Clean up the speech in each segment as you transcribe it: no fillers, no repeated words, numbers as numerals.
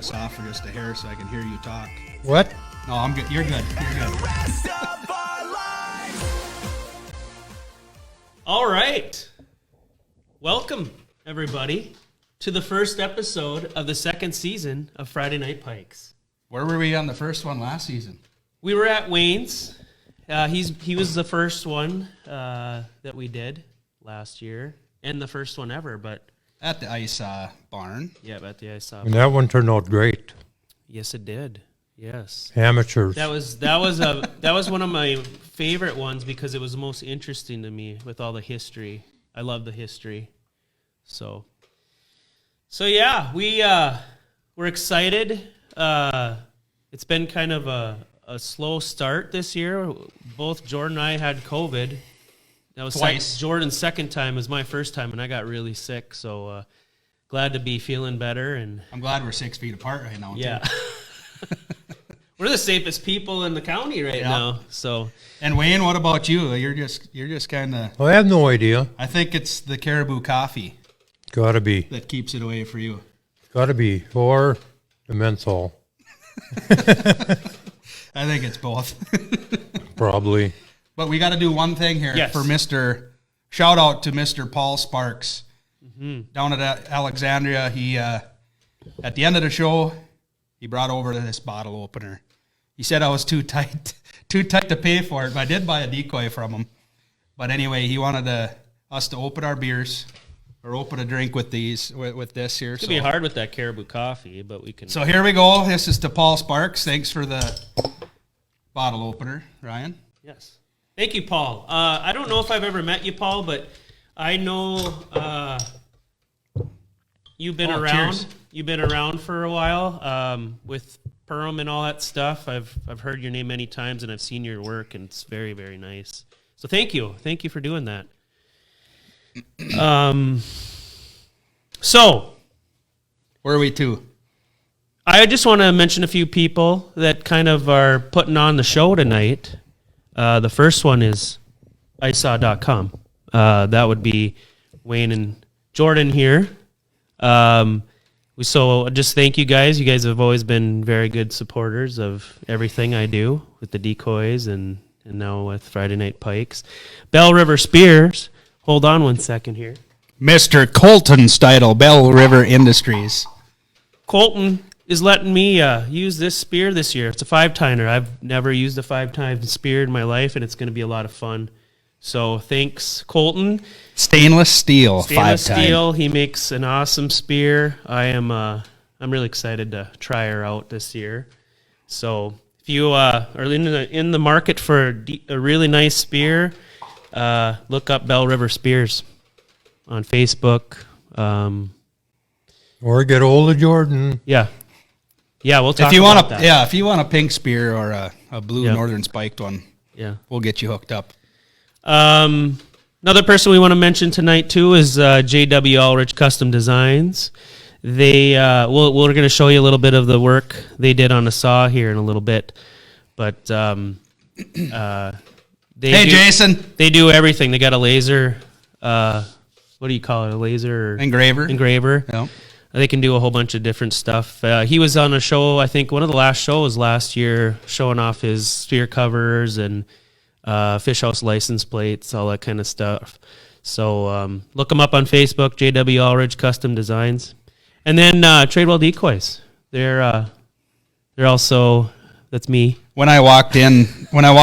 this off for just a hair so I can hear you talk. What? No, I'm good. You're good. You're good. All right. Welcome, everybody, to the first episode of the second season of Friday Night Pikes. Where were we on the first one last season? We were at Wayne's. He was the first one that we did last year, and the first one ever. But at the ice barn. Yeah, at the ice barn. And that one turned out great. Yes, it did. Yes. Amateurs. That was one of my favorite ones because it was the most interesting to me with all the history. I love the history. So yeah, we're excited. It's been kind of a slow start this year. Both Jordan and I had COVID. That was twice. Jordan's second time. It was my first time, and I got really sick. So glad to be feeling better. And I'm glad we're 6 feet apart right now. Yeah. We're the safest people in the county right now. So. And Wayne, what about you? You're just kind of. I have no idea. I think it's the caribou coffee. Gotta be. That keeps it away for you. Gotta be. Or the menthol. I think it's both. Probably. But we got to do one thing here for shout out to Mr. Paul Sparks down at Alexandria. He, at the end of the show, he brought over this bottle opener. He said I was too tight to pay for it, but I did buy a decoy from him. But anyway, he wanted us to open our beers or open a drink with with this here. It's going to be hard with that caribou coffee, but we can. So here we go. This is to Paul Sparks. Thanks for the bottle opener, Ryan. Yes. Thank you, Paul. I don't know if I've ever met you, Paul, but I know you've been around. Cheers. You've been around for a while with Perham and all that stuff. I've heard your name many times, and I've seen your work, and it's very, very nice. So thank you. Thank you for doing that. So where are we to? I just want to mention a few people that kind of are putting on the show tonight. The first one is icesaw.com. That would be Wayne and Jordan here. So just thank you guys. You guys have always been very good supporters of everything I do with the decoys and now with Friday Night Pikes. Bell River Spears. Hold on one second here. Mr. Colton Steidel, Bell River Industries. Colton is letting me use this spear this year. It's a 5-tiner. I've never used a 5-tine spear in my life, and it's going to be a lot of fun. So thanks, Colton. Stainless steel, 5-tine. Steel. He makes an awesome spear. I'm really excited to try her out this year. So if you are in the market for a really nice spear, look up Bell River Spears on Facebook. Or get hold of Jordan. Yeah. Yeah, we'll talk about that. Yeah, if you want a pink spear or a blue northern spiked one, we'll get you hooked up. Another person we want to mention tonight too is JW Allrich Custom Designs. They we're going to show you a little bit of the work they did on the saw here in a little bit, but Jason, they do everything. They got a laser. What do you call it? A laser engraver. Yeah. They can do a whole bunch of different stuff. He was on a show, I think one of the last shows last year, showing off his sphere covers and fish house license plates, all that kind of stuff. So look them up on Facebook, JW Allrich Custom Designs. And then Tradewell Decoys. They're also, that's me. When I walked in, when I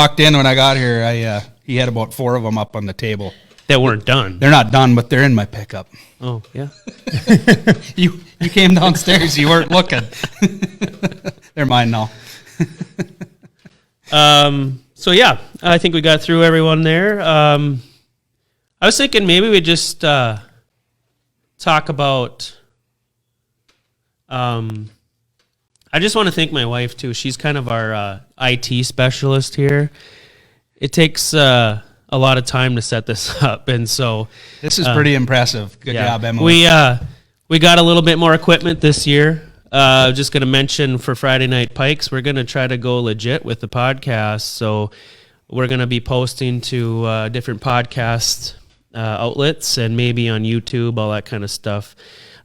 got here, he had about 4 of them up on the table. That weren't done. They're not done, but they're in my pickup. Oh, yeah. You came downstairs, you weren't looking. They're mine now. So yeah, I think we got through everyone there. I was thinking maybe we just talk about. I just want to thank my wife too. She's kind of our IT specialist here. It takes a lot of time to set this up, and so this is pretty impressive. Good job, Emily. We got a little bit more equipment this year. Just going to mention for Friday Night Pikes, we're going to try to go legit with the podcast. So we're going to be posting to different podcast outlets and maybe on YouTube, all that kind of stuff.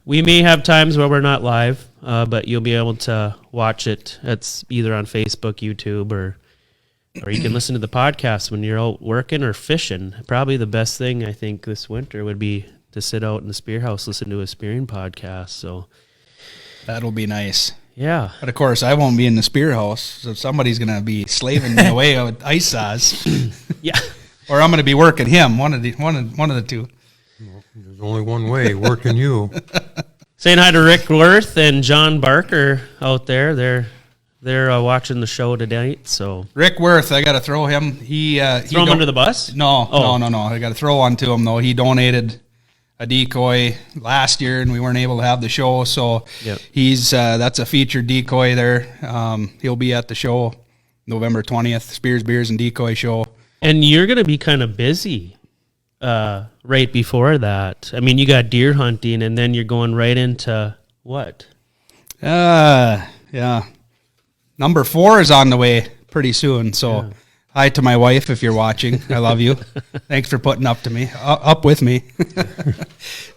We may have times where we're not live, but you'll be able to watch it. It's either on Facebook, YouTube, or you can listen to the podcast when you're out working or fishing. Probably the best thing I think this winter would be to sit out in the spear house, listen to a spearing podcast. So that'll be nice. Yeah. But of course, I won't be in the spear house, so somebody's going to be slaving me away with ice saws. Yeah. Or I'm going to be working him. One of the two. Well, there's only one way, working you. Saying hi to Rick Worth and John Barker out there. They're watching the show tonight. So Rick Worth, I got to throw him. Throw him under the bus? No. I got to throw one to him though. He donated a decoy last year, and we weren't able to have the show. So he's that's a featured decoy there. He'll be at the show November 20th, Spears, Beers, and Decoy show. And you're going to be kind of busy. Right before that, I mean, you got deer hunting, and then you're going right into what? Yeah. Number 4 is on the way pretty soon. So, hi to my wife if you're watching. I love you. Thanks for putting up with me.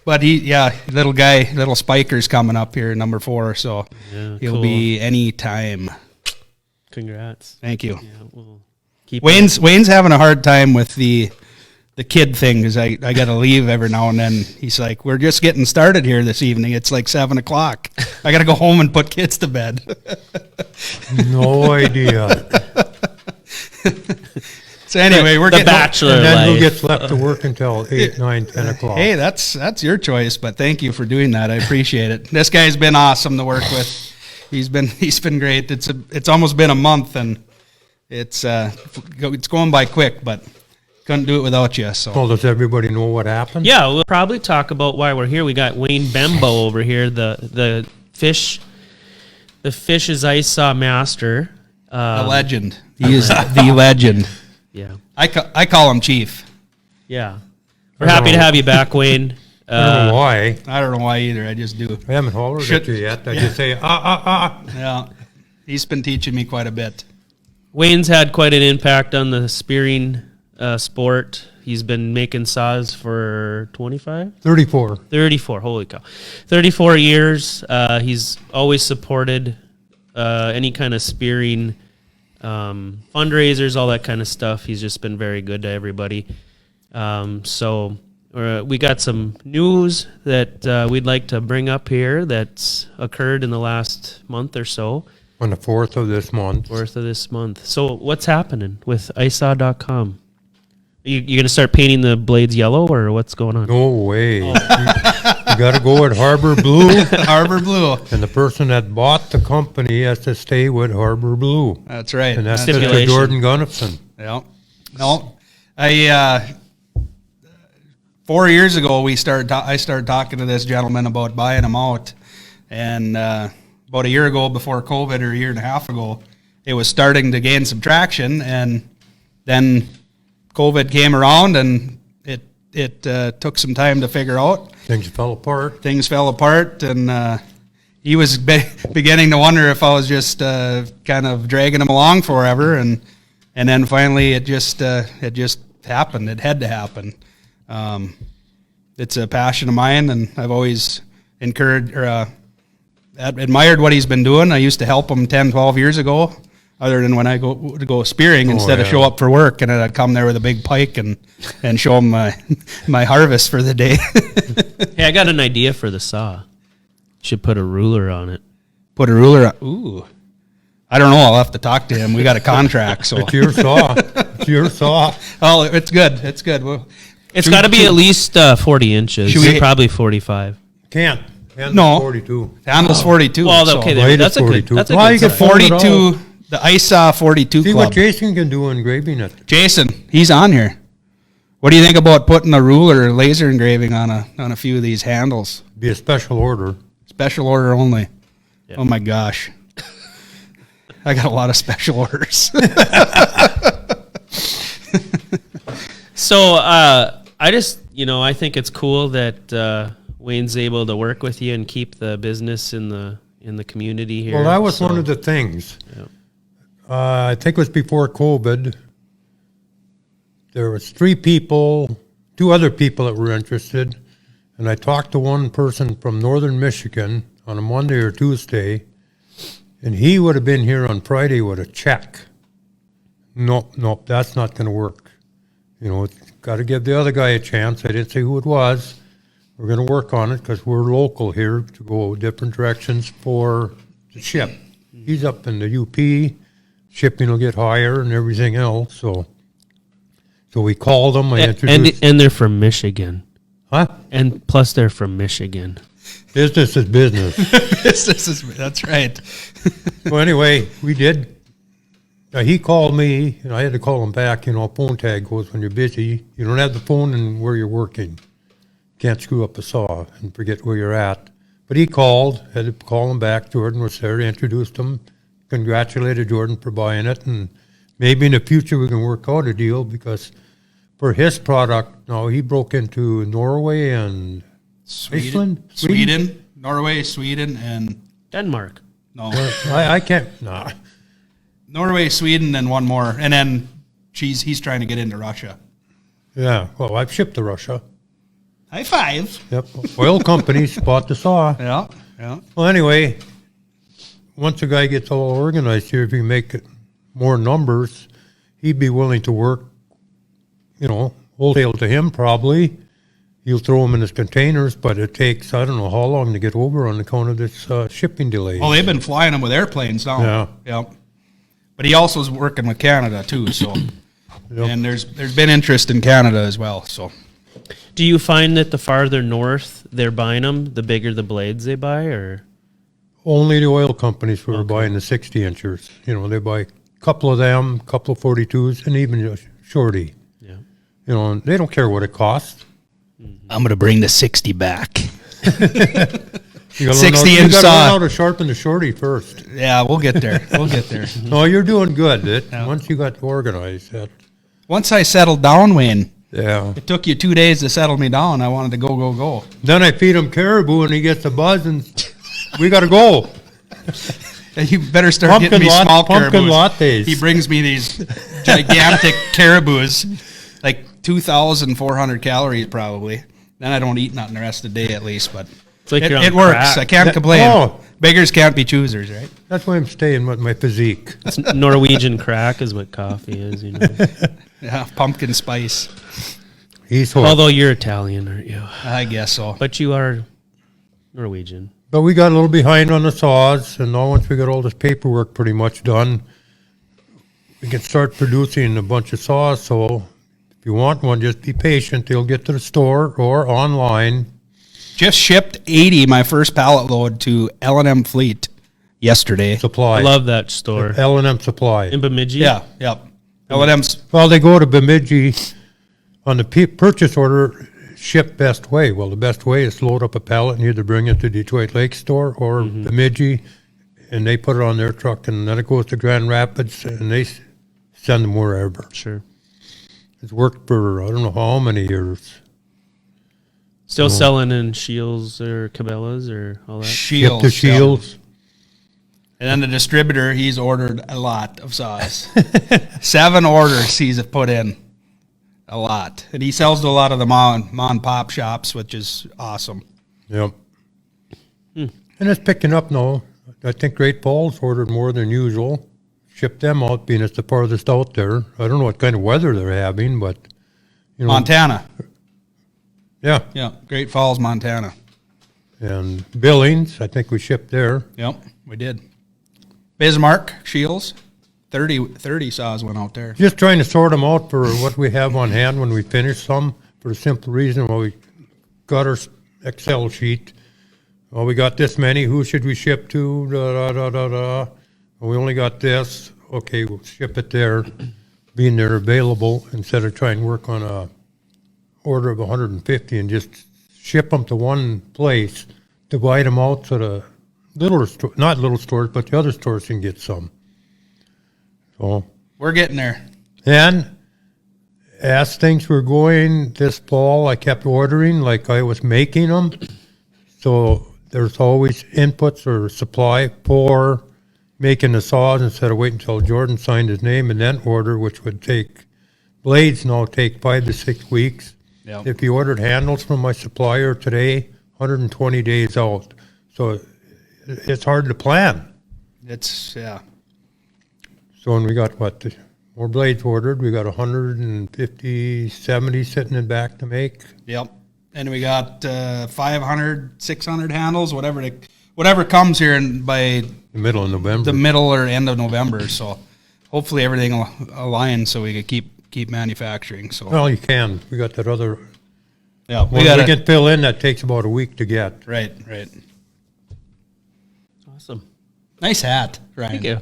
But little guy, little Spiker's coming up here, number 4. So he'll be any time. Congrats. Thank you. Yeah, we'll keep Wayne's having a hard time with the kid thing because I got to leave every now and then. He's like, we're just getting started here this evening. It's like 7 o'clock. I got to go home and put kids to bed. No idea. So anyway, we're getting bachelor and then life. who gets left to work until 8, 9, 10 o'clock? Hey, that's your choice, but thank you for doing that. I appreciate it. This guy's been awesome to work with. He's been great. It's almost been a month, and it's going by quick, but couldn't do it without you. So, well, does everybody know what happened? Yeah, we'll probably talk about why we're here. We got Wayne Benbo over here, the fish's ice saw master, a legend. He is the legend. Yeah, I call him Chief. Yeah, we're happy to have you back, Wayne. I don't know why. I don't know why either. I just do. I haven't hollered at you yet. I just say Yeah, he's been teaching me quite a bit. Wayne's had quite an impact on the spearing sport. He's been making saws for 34. Holy cow. 34 years. He's always supported any kind of spearing fundraisers, all that kind of stuff. He's just been very good to everybody. So we got some news that we'd like to bring up here that's occurred in the last month or so. On the 4th of this month. So what's happening with iSaw.com? You going to start painting the blades yellow, or what's going on? No way. You got to go with Harbor Blue. Harbor Blue. And the person that bought the company has to stay with Harbor Blue. That's right. And that's Mr. Jordan Gunnison. Yeah. No, 4 years ago, I started talking to this gentleman about buying them out. And about a year ago, before COVID, or a year and a half ago, it was starting to gain some traction. And then COVID came around, and it took some time to figure out. Things fell apart, and he was beginning to wonder if I was just kind of dragging him along forever, and then finally it just happened. It had to happen. It's a passion of mine, and I've always admired what he's been doing. I used to help him 10, 12 years ago. Other than when I go spearing instead of show up for work, and I'd come there with a big pike and show them my harvest for the day. Hey, I got an idea for the saw. Should put a ruler on it. Put a ruler on. Ooh. I don't know. I'll have to talk to him. We got a contract. So It's your saw. Oh, it's good. It's good. Well, it's got to be at least 40 inches. Probably 45. Can't. No. 42. Handle's 42. Well, okay. That's a good. That's a good. You get 42. The ice saw 42 See club. what Jason can do engraving it. Jason, he's on here. What do you think about putting a ruler or laser engraving on a few of these handles? Be a special order. Special order only. Yeah. Oh my gosh. I got a lot of special orders. So I think it's cool that Wayne's able to work with you and keep the business in the community here. Well, that was one of the things. Yeah. I think it was before COVID. There was 2 other people that were interested, And I talked to one person from northern Michigan on a Monday or Tuesday, and he would have been here on Friday with a check. Nope, that's not going to work. Got to give the other guy a chance. I didn't say who it was. We're going to work on it because we're local here to go different directions for the ship. He's up in the UP. Shipping will get higher and everything else. So we called them. I introduced. And they're from Michigan. Huh? And plus they're from Michigan. Business is business. That's right. So anyway, we did. He called me, and I had to call him back. Phone tag goes when you're busy. You don't have the phone and where you're working. Can't screw up a saw and forget where you're at. But he called, had to call him back. Jordan was there, introduced him, congratulated Jordan for buying it, and maybe in the future we can work out a deal because for his product, now he broke into Norway and Iceland? Sweden, Norway, Sweden, and Denmark. No, I can't. Nah. Norway, Sweden, and one more, and then he's trying to get into Russia. Yeah, well, I've shipped to Russia. High five. Yep, oil companies bought the saw. Yeah. Well, anyway, once a guy gets all organized here, if you make it more numbers, he'd be willing to work, wholesale to him probably. He'll throw them in his containers, but it takes, I don't know how long to get over on account of this shipping delay. Well, they've been flying them with airplanes now. Yeah. But he also is working with Canada too, so. Yep. And there's been interest in Canada as well, so. Do you find that the farther north they're buying them, the bigger the blades they buy, or? Only the oil companies who are buying the 60-inchers. They buy a couple of them, a couple of 42s, and even a shorty. Yeah. And they don't care what it costs. I'm going to bring the 60 back. 60-inch saw. You got to learn how to sharpen the shorty first. Yeah, we'll get there. No, you're doing good. Once you got organized. Once I settled down, Wayne. Yeah. It took you 2 days to settle me down. I wanted to go. Then I feed him caribou, and he gets a buzz, and we got to go. You better start getting me small pumpkin caribous. lattes. He brings me these gigantic caribous, like 2,400 calories probably. Then I don't eat nothing the rest of the day at least, but It's like it works. crack. I can't complain. Beggars can't be choosers, right? That's why I'm staying with my physique. Norwegian crack is what coffee is, Yeah, pumpkin spice. He's hooked. Although you're Italian, aren't you? I guess so. But you are Norwegian. But we got a little behind on the saws, and now once we got all this paperwork pretty much done, we can start producing a bunch of saws. So if you want one, just be patient. They'll get to the store or online. Just shipped 80, my first pallet load, to L&M Fleet yesterday. Supply. I love that store. L&M Supply. In Bemidji? Yeah, yep. L&M's. Well, they go to Bemidji on the purchase order, ship best way. Well, the best way is to load up a pallet and either bring it to Detroit Lake Store or Bemidji, and they put it on their truck, and then it goes to Grand Rapids, and they send them wherever. Sure. It's worked for I don't know how many years. Still selling in Shields or Cabela's or all that? Shields. Ship to Shields. And then the distributor, he's ordered a lot of saws. 7 orders he's put in. A lot. And he sells to a lot of the mom and pop shops, which is awesome. Yep. And it's picking up now. I think Great Falls ordered more than usual. Shipped them out, being it's the farthest out there. I don't know what kind of weather they're having, but Montana. Yeah. Yeah, Great Falls, Montana. And Billings, I think we shipped there. Yep, we did. Bismarck, Shields, 30 saws went out there. Just trying to sort them out for what we have on hand when we finish some, for the simple reason, we got our Excel sheet. Well, we got this many. Who should we ship to? We only got this. Okay, we'll ship it there, being they're available, instead of trying to work on a order of 150 and just ship them to one place, divide them out so the not little stores, but the other stores can get some. So we're getting there. And as things were going this fall, I kept ordering like I was making them. So there's always inputs or supply for making the saws instead of waiting until Jordan signed his name and then order, which would take blades now take 5 to 6 weeks. Yep. If you ordered handles from my supplier today, 120 days out. So it's hard to plan. It's, yeah. So when we got more blades ordered, we got 150, 70 sitting in back to make. Yep. And we got 500, 600 handles, whatever comes here by The middle of November. the middle or end of November. So hopefully everything will align so we can keep manufacturing. So Well, you can. We got that other. yeah, We can fill in. That takes about a week to get. right. Awesome. Nice hat, Ryan. Thank you.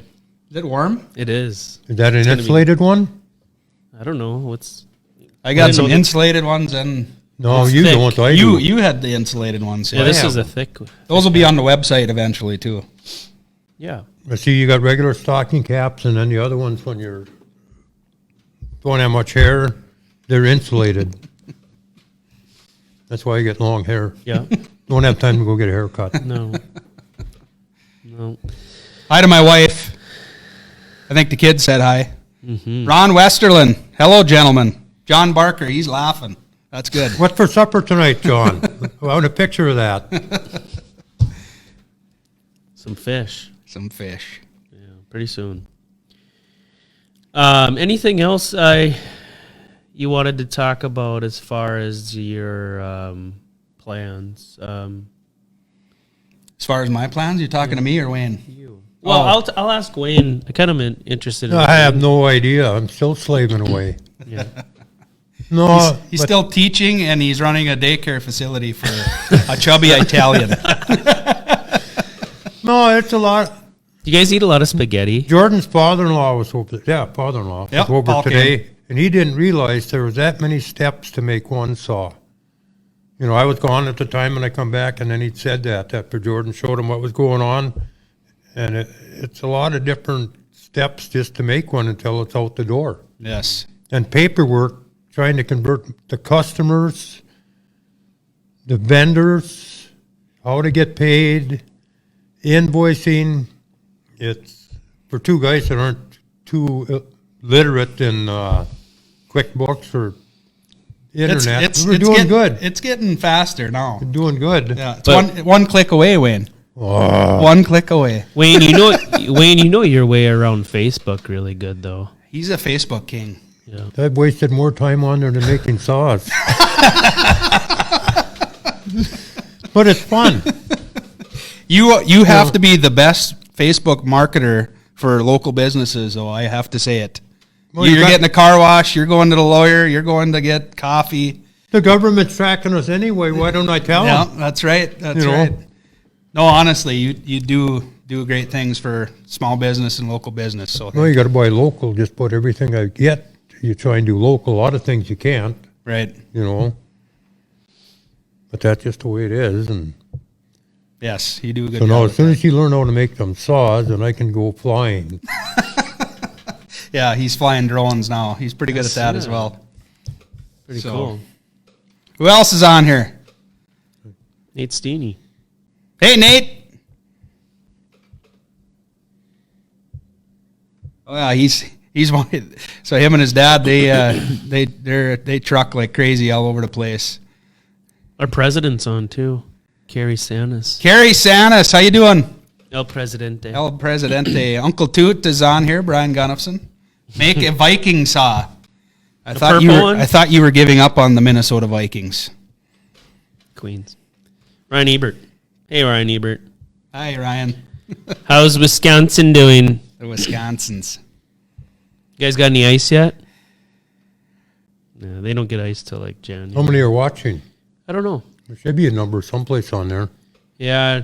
Is it warm? It is. Is that an gonna be- insulated one? I don't know what's. I got didn't some know that- insulated ones, and No, It's you thick. don't. I do. you had the insulated ones. Yeah, this yeah. is a thick. Those will be on the website eventually too. Yeah. I see you got regular stocking caps, and then the other ones, when you're don't have much hair, they're insulated. That's why you get long hair. Yeah. Don't have time to go get a haircut. No. No. Hi to my wife. I think the kids said hi. Mm-hmm. Ron Westerlin. Hello, gentlemen. John Barker. He's laughing. That's good. What's for supper tonight, John? I want a picture of that. Some fish. Some fish. Yeah. Pretty soon. Anything else you wanted to talk about as far as your plans? As far as my plans, you talking to me or Wayne? You. Well, I'll ask Wayne. I kind of interested in. I have no idea. I'm still slaving away. Yeah. No, He's but still teaching, and he's running a daycare facility for a chubby Italian. no, it's a lot. You guys eat a lot of spaghetti. Jordan's father-in-law was over. Yeah, father-in-law Yep, was over Paul today, came. and he didn't realize there was that many steps to make one saw. You know, I was gone at the time, and I come back, and then he said that after Jordan showed him what was going on, and it's a lot of different steps just to make one until it's out the door. Yes. And paperwork, trying to convert the customers, the vendors, how to get paid, invoicing. It's for two guys that aren't too literate in QuickBooks or internet. We're doing good. It's getting faster now. We're doing good. Yeah, it's one click away, Wayne. Oh, One click away. Wayne, you know your way around Facebook really good though. He's a Facebook king. Yeah. I've wasted more time on there than making saws. But it's fun. You have to be the best Facebook marketer for local businesses, though. I have to say it. Well, You're getting a car wash. You're going to the lawyer. You're going to get coffee. The government's tracking us anyway. Why don't I tell Yeah, them? that's right. That's You know? right. No, honestly, you do great things for small business and local business. So Well, you got to buy local. Just put everything I get. You try and do local. A lot of things you can't, right. you know. But that's just the way it is. And Yes, you do a good so job. now, with as soon that. as you learn how to make them saws, then I can go flying. Yeah, he's flying drones now. He's pretty good at that as well. Pretty So- cool. Who else is on here? Nate Steeney. Hey, Nate. Oh yeah, he's one. So him and his dad, they truck like crazy all over the place. Our president's on too. Carrie Sanis. Carrie Sanis, how you doing? El Presidente. El Presidente. Uncle Toot is on here. Brian Gunnifson. Make a Viking saw. I thought purple one? I thought you were giving up on the Minnesota Vikings. Queens. Ryan Ebert. Hey, Ryan Ebert. Hi, Ryan. How's Wisconsin doing? The Wisconsins. You guys got any ice yet? No, they don't get ice till like January. How many are watching? I don't know. There should be a number someplace on there. Yeah,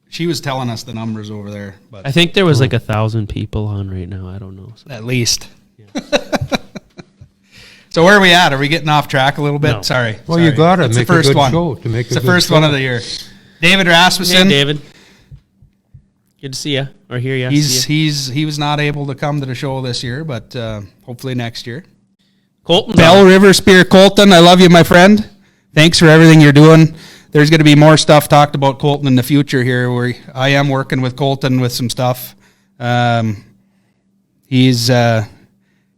She was telling us the numbers over there, but I think there was like 1,000 people on right now. I don't know. So- at least. So where are we at? Are we getting off track a little bit? No. Sorry. Well, you Sorry. got to It's make the a first good one. show. To make It's a the good first one show. of the year. David Rasmussen. Hey, David. Good to see you or hear you. He was not able to come to the show this year, but hopefully next year. Colton. Bell River Spear Colton, I love you, my friend. Thanks for everything you're doing. There's going to be more stuff talked about Colton in the future here, where I am working with Colton with some stuff.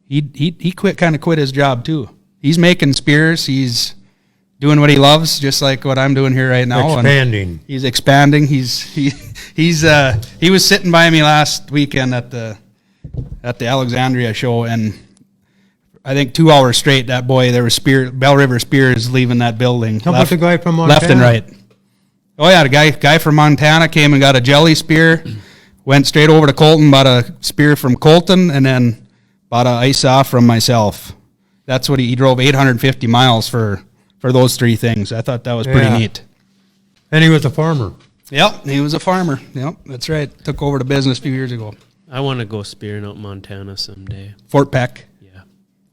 He quit his job too. he's making spears. He's doing what he loves, just like what I'm doing here right now. Expanding. And he's expanding. He was sitting by me last weekend at the Alexandria show, and I think 2 hours straight, that boy, there was Bell River Spears leaving that building. How about the guy from Montana? Left and right. Oh yeah, the guy from Montana came and got a jelly spear, went straight over to Colton, bought a spear from Colton, and then bought an ice off from myself. That's what he drove 850 miles for those three things. I thought that was pretty neat. And he was a farmer. Yep, he was a farmer. Yep, that's right. Took over the business a few years ago. I want to go spearing out in Montana someday. Fort Peck. Yeah.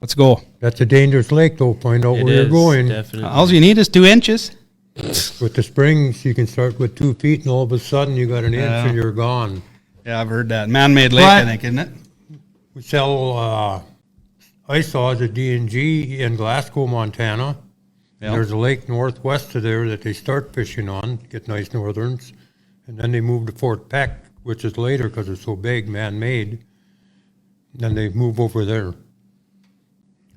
Let's go. That's a dangerous lake, though. Find out where you're going. Definitely. All you need is 2 inches. With the springs, you can start with 2 feet, and all of a sudden you got an inch and you're gone. Yeah, I've heard that. Man-made lake, I think, isn't it? We sell ice saws at D&G in Glasgow, Montana. Yep. There's a lake northwest of there that they start fishing on, get nice northerns. And then they move to Fort Peck, which is later because it's so big, man-made. Then they move over there.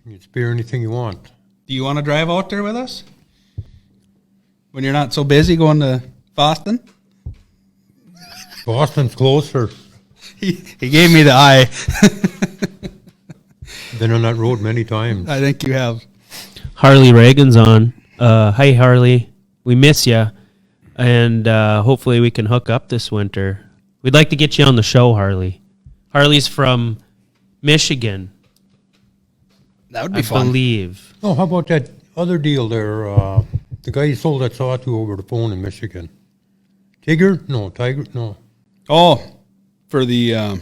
You can spear anything you want. Do you want to drive out there with us? When you're not so busy going to Boston? Boston's closer. He gave me the eye. Been on that road many times. I think you have. Harley Reagan's on. Hi, Harley. We miss you. And hopefully we can hook up this winter. We'd like to get you on the show, Harley. Harley's from Michigan. That would be I fun. believe. Oh, how about that other deal there? The guy you sold that saw to over the phone in Michigan. Tiger? No, Tiger? No. Oh, for the,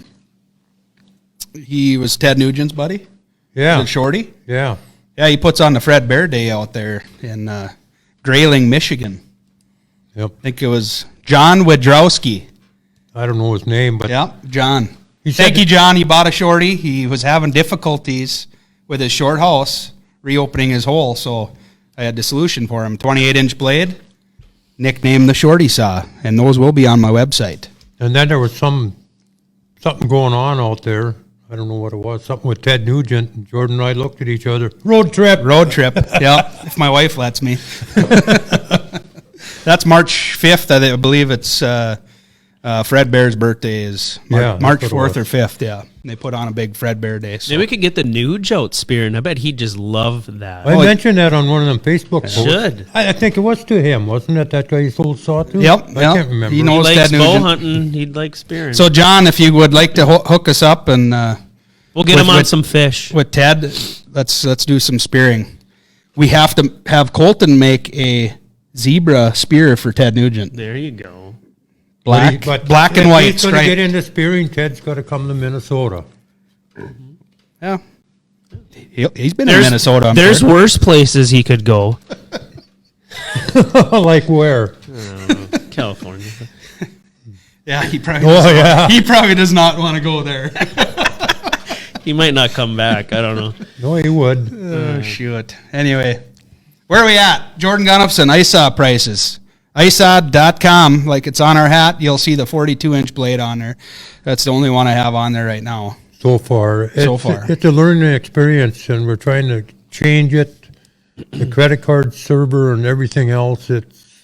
he was Ted Nugent's buddy? Yeah. Was it Shorty? Yeah. Yeah, he puts on the Fred Bear Day out there in Grayling, Michigan. Yep. I think it was John Wodrowski. I don't know his name, but Yeah, John. He said Thank you, John. He bought a Shorty. He was having difficulties with his short house, reopening his hole, so I had the solution for him. 28-inch blade, nicknamed the Shorty Saw, and those will be on my website. and then there was something going on out there. I don't know what it was. Something with Ted Nugent. And Jordan and I looked at each other. Road trip. Yeah, if my wife lets me. That's March 5th. I believe it's Fred Bear's birthday is March 4th or 5th, yeah. They put on a big Fred Bear Day. So. Maybe we could get the Nuge out spearing. I bet he'd just love that. I mentioned that on one of them Facebook posts. Should. I think it was to him, wasn't it? That guy you sold saw to? Yep. I can't remember. He He knows likes Ted bow Nugent. hunting. He'd like spearing. So, John, if you would like to hook us up and we'll get him on with- some fish. with Ted, let's do some spearing. We have to have Colton make a zebra spear for Ted Nugent. There you go. Black and if white he's going to stripe. get into spearing, Ted's got to come to Minnesota. Yeah. He's been in Minnesota. I'm There's sure. worse places he could go. Like where? California. Yeah, he probably. Oh, yeah. He probably does not want to go there. He might not come back. I don't know. No, he would. Oh, shoot. Anyway, where are we at? Jordan Gunnupson, ISAW prices. ISAW.com, like it's on our hat. You'll see the 42-inch blade on there. That's the only one I have on there right now. So far. It's a learning experience, and we're trying to change it. The credit card server and everything else, it's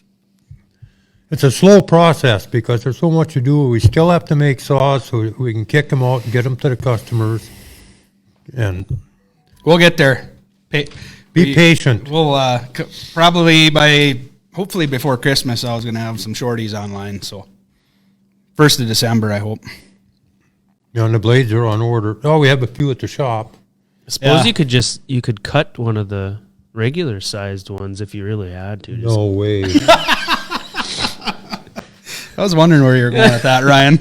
a slow process because there's so much to do. We still have to make saws so we can kick them out and get them to the customers. And We'll get there. be patient. We'll probably hopefully before Christmas, I was going to have some shorties online. So 1st of December, I hope. You know, and the blades are on order. Oh, we have a few at the shop. I suppose Yeah. you could cut one of the regular sized ones if you really had to. No way. I was wondering where you were going with that, Ryan.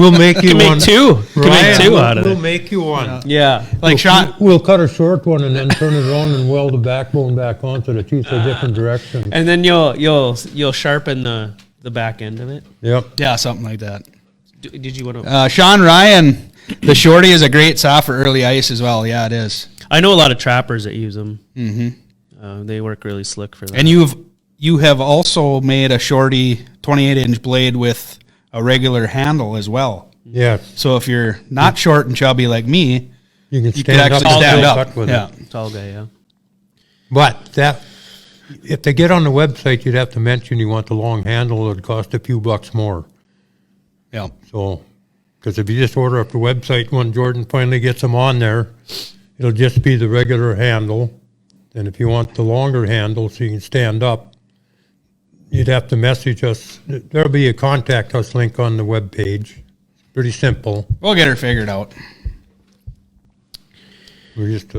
We'll make you Can one. make two. Can make Ryan, two we'll- out of We'll it. make you one. Yeah. Like Sean. We'll cut a short one and then turn it around and weld the backbone back on so the teeth are different directions. And then you'll sharpen the back end of it. Yep. Yeah, something like that. Did you want to? Sean Ryan, the shorty is a great saw for early ice as well. Yeah, it is. I know a lot of trappers that use them. Mm-hmm. They work really slick for that. And you have also made a shorty 28-inch blade with a regular handle as well. Yeah. So if you're not short and chubby like me, You can you could stand up actually and stand still up. cut with Yeah. it. Tall guy, yeah. But that, if they get on the website, you'd have to mention you want the long handle. It'd cost a few bucks more. Yeah. So, because if you just order off the website, when Jordan finally gets them on there, it'll just be the regular handle. And if you want the longer handle so you can stand up, you'd have to message us. There'll be a contact us link on the web page. Pretty simple. We'll get her figured out. We're just,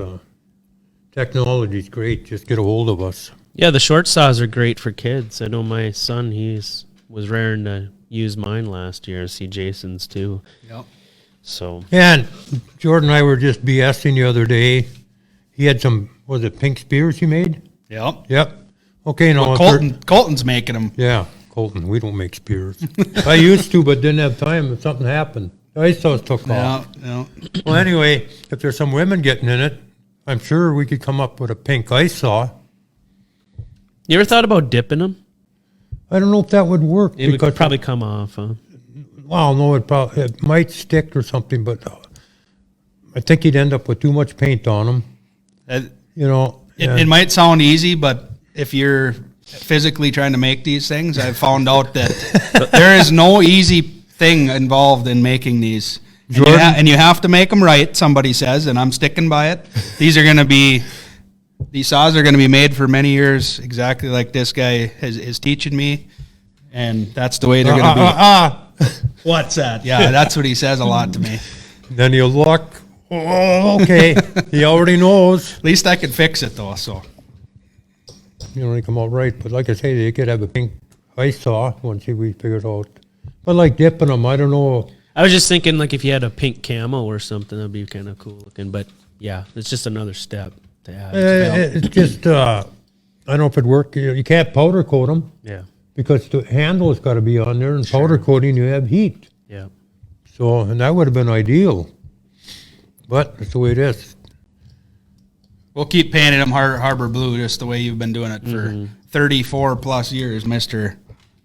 technology's great. Just get a hold of us. Yeah, the short saws are great for kids. I know my son, was raring to use mine last year. I see Jason's too. Yep. So. And Jordan and I were just BSing the other day. He had some, was it pink spears he made? Yep. Yep. Okay, no. Well, Colton's making them. Yeah, Colton. We don't make spears. I used to, but didn't have time if something happened. The ice saws took off. Yeah. Well, anyway, if there's some women getting in it, I'm sure we could come up with a pink ice saw. You ever thought about dipping them? I don't know if that would work. It would probably come off, huh? Well, no, it might stick or something, but I think you'd end up with too much paint on them. It might sound easy, but if you're physically trying to make these things, I've found out that there is no easy thing involved in making these. And you have to make them right, somebody says, and I'm sticking by it. These saws are going to be made for many years, exactly like this guy is teaching me, and that's the way they're going to be. What's that? Yeah, that's what he says a lot to me. Then he'll look. Oh, okay. He already knows. At least I could fix it, though, so. You know, they come out right. But like I say, they could have a pink ice saw once we figure it out. But like dipping them, I don't know. I was just thinking, like, if you had a pink camo or something, that'd be kind of cool looking. But, yeah, it's just another step to add. It's just, I don't know if it'd work. You can't powder coat them. Yeah. Because the handle has got to be on there, and powder coating, you have heat. Yeah. So, and that would have been ideal. But that's the way it is. We'll keep painting them Harbor Blue just the way you've been doing it for 34 plus years, Mr.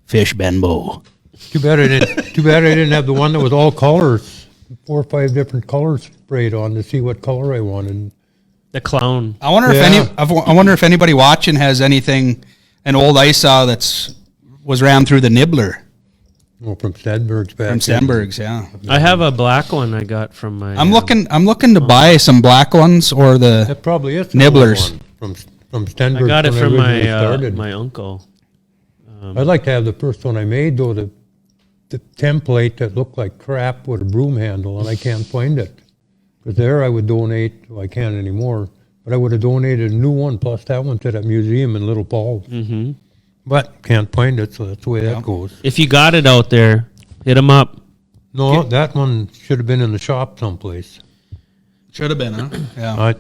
Fish Benbo. Too bad I didn't have the one that was all colors, 4 or 5 different colors sprayed on to see what color I wanted. The clown. I wonder if anybody watching has an old ice saw was ran through the nibbler. Oh, from Stenberg's back. From Stenberg's, yeah. I have a black one I got from my. I'm looking to buy some black ones or the. That probably is nibblers from Stenberg's. I got it from my uncle. I'd like to have the first one I made though, the template that looked like crap with a broom handle, and I can't find it. Because there I would donate. Well, I can't anymore, but I would have donated a new one plus that one to that museum in Little Falls. Mm-hmm. But can't find it, so that's the way that goes. If you got it out there, hit them up. No, that one should have been in the shop someplace. Should have been, huh? Yeah.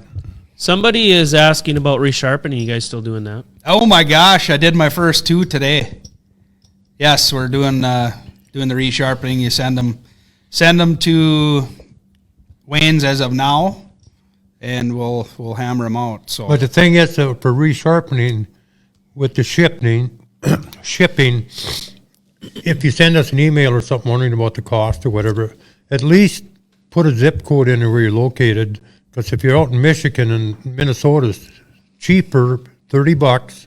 Somebody is asking about resharpening. You guys still doing that? Oh my gosh, I did my first 2 today. Yes, we're doing the resharpening. You send them to Wayne's as of now, and we'll hammer them out. So, but the thing is, for resharpening, with the shipping, if you send us an email or something wondering about the cost or whatever, at least put a zip code in where you're located. Because if you're out in Michigan and Minnesota's cheaper, $30,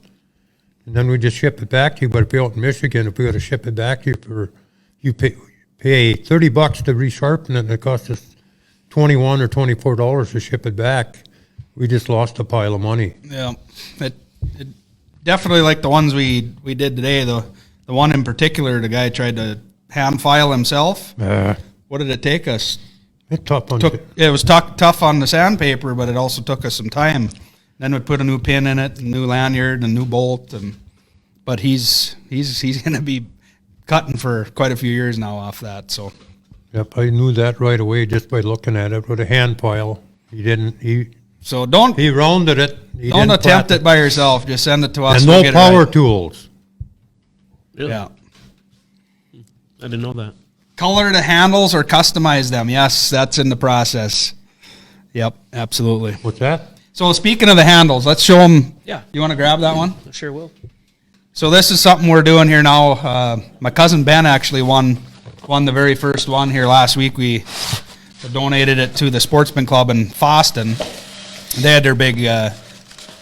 and then we just ship it back to you. But if you're out in Michigan, if we got to ship it back to you you pay $30 to resharpen it, and it costs us $21 or $24 to ship it back. We just lost a pile of money. Yeah, it definitely like the ones we did today. The one in particular, the guy tried to hand file himself. What did it take us? It was tough on the sandpaper, but it also took us some time. Then we put a new pin in it, a new lanyard, a new bolt, but he's going to be cutting for quite a few years now off that. So, yep, I knew that right away just by looking at it with a hand file. He rounded it. Don't attempt it by yourself. Just send it to us. And no power tools. Really? Yeah. I didn't know that. Color the handles or customize them. Yes, that's in the process. Yep, absolutely. What's that? So speaking of the handles, let's show them. Yeah. You want to grab that one? I sure will. So this is something we're doing here now. My cousin Ben actually won the very first one here last week. We donated it to the Sportsman Club in Foston. They had their big